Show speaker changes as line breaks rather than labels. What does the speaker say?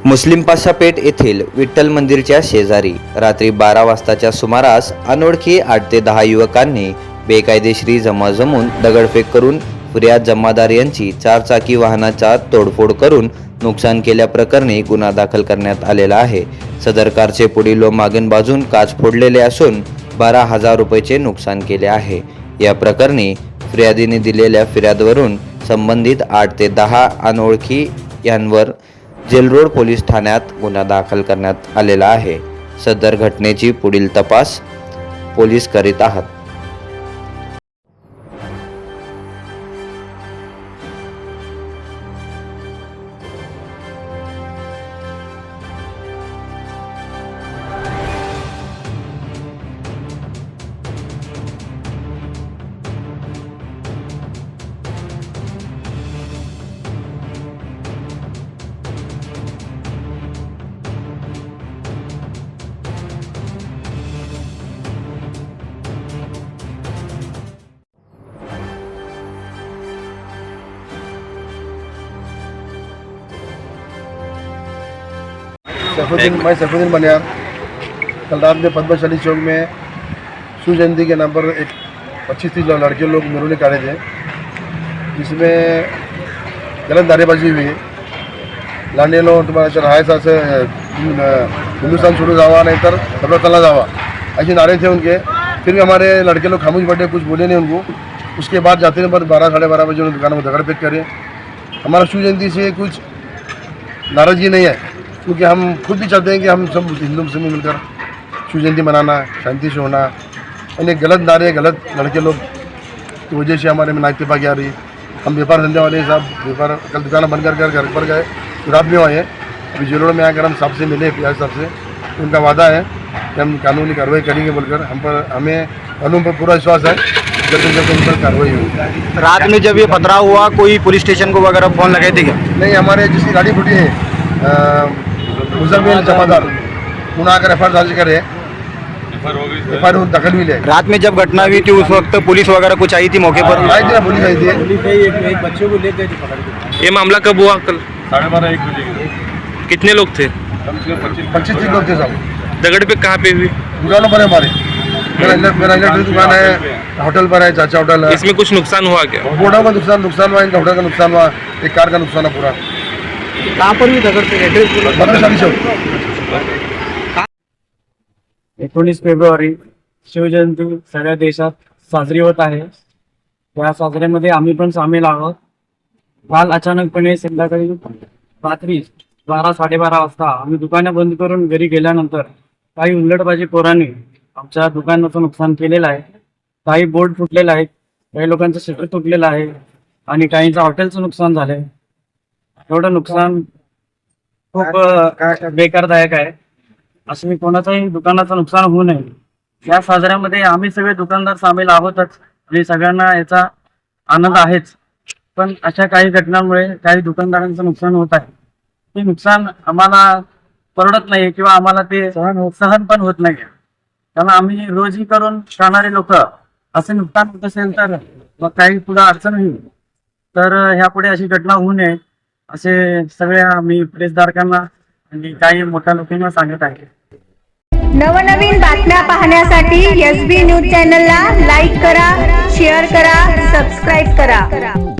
मुस्लिम पाशापेठ येथील विठ्ठल मंदिरच्या शेजारी रात्री 12 वाजताच्या सुमारास अनोळखी 8 ते 10 युवकांनी बेकायदेशीर जमा जमून दगडफेक करून फिर्याद जमादार यांची 4 चाकी वाहनाचा तोडफोड करून नुकसान केल्याप्रकरणी गुन्हा दाखल करण्यात आलेला आहे। सदर कारचे पुढील व मागील बाजून काच फोडलेले असून 12,000 रुपयाचे नुकसान केले आहे। या प्रकरणी फिर्यादीने दिलेल्या फिर्यादवरून संबंधित 8 ते 10 अनोळखी यांवर जेलरोड पोलीस ठाण्यात गुन्हा दाखल करण्यात आलेला आहे। सदर घटनेची पुढील तपास पोलीस करीत आहेत।
मैं सैफुद्दीन बनियान कल रात में पद्मशाली चौक में शिव जयंती के नाम पर एक 25-30 लड़के लोग मिलने काढ़े थे, जिसमें गलत नारेबाजी हुई। लांडे लो तुम्हारा चढ़ाए से हिंदुस्तान छोड़ो जावा नहीं तर सबला चला जावा, ऐसे नारे थे उनके। फिर भी हमारे लड़के लोग खामोश बैठे, कुछ बोले नहीं उनको। उसके बाद जाते हैं पर 12-12:30 बजे उन दुकानों में दगड़ फेंक करे। हमारा शिव जयंती से कुछ नाराज़गी नहीं है, क्योंकि हम खुद भी चाहते हैं कि हम सब हिंदू मुस्लिम मिलकर शिव जयंती मनाना, शांति से होना। और गलत नारे, गलत लड़के लोग की वजह से हमारे में नाइतफाकी आ रही। हम व्यापार धंधे वाले साहब व्यापार कल दुकान बंद कर घर पर गए, रात में आए। अभी जेलोड़ में आकर हम साहब से मिले, पियाज साहब से। उनका वादा है कि हम कानूनी कार्रवाई करेंगे बोलकर। हमें कानून पर पूरा विश्वास है, जल्द से जल्द उन पर कार्रवाई होगी।
रात में जब ये पथराव हुआ कोई पुलिस स्टेशन को वगैरह फोन लगाए थे क्या?
नहीं, हमारे जिसकी गाड़ी फूटी है मुजम्मिल जमादार पुनः आकर एफ दर्ज करे, एफ दखल हुई है।
रात में जब घटना हुई थी उस वक्त पुलिस वगैरह कुछ आई थी मौके पर?
आई थी ना, पुलिस आई थी।
एक बच्चे को लेकर
ये मामला कब हुआ? कल
12:30-1 बजे।
कितने लोग थे?
25-30 लोग थे साहब।
दगड़ पे कहाँ पे हुई?
दुकानों पर है हमारे। मेरा इलेक्ट्रिक दुकान है, होटल पर है, चाचा होटल है।
इसमें कुछ नुकसान हुआ क्या?
बोर्डों का नुकसान हुआ, इनका होटल का नुकसान हुआ, एक कार का नुकसान है पूरा।
कहाँ पर भी दगड़ पे?
पद्मशाली चौक।
19 फेब्रुवारी शिवजयंती सगळ्या देशात साजरी होत आहे। त्या साजऱ्यामध्ये आम्ही पण सामील आहोत। काल अचानकपणे संध्याकाळी रात्री 12-12:30 वाजता आम्ही दुकाने बंद करून घरी गेल्यानंतर काही उल्लडबाजी पोरांनी आमच्या दुकानाचं नुकसान केलेलं आहे। काही बोर्ड फुटलेले आहेत, काही लोकांचं शटर तुटलेलं आहे आणि काहींचं हॉटेलचं नुकसान झालंय। एवढं नुकसान खूप बेकारदायक आहे। असं मी कोणाच्याही दुकानाचं नुकसान होऊ नये या साजऱ्यामध्ये आम्ही सगळे दुकानदार सामील आहोतच आणि सगळ्यांना याचा आनंद आहेच। पण अशा काही घटनांमुळे काही दुकानदारांचं नुकसान होत आहे। ते नुकसान आम्हाला परवडत नाही किंवा आम्हाला ते सहन पण होत नाही, कारण आम्ही रोजही करून खाणारे लोक असे नुकसान होत असेल तर मग काही पुढे अडचण होईल। तर ह्यापुढे अशी घटना होऊ नये असे सगळ्या आम्ही प्रेसधारकांना आणि काही मोठ्या लोकांना सांगत आहे।
नवनवीन बातम्या पाहण्यासाठी SB न्यूज चॅनलला लाईक करा, शेअर करा, सबस्क्राईब करा।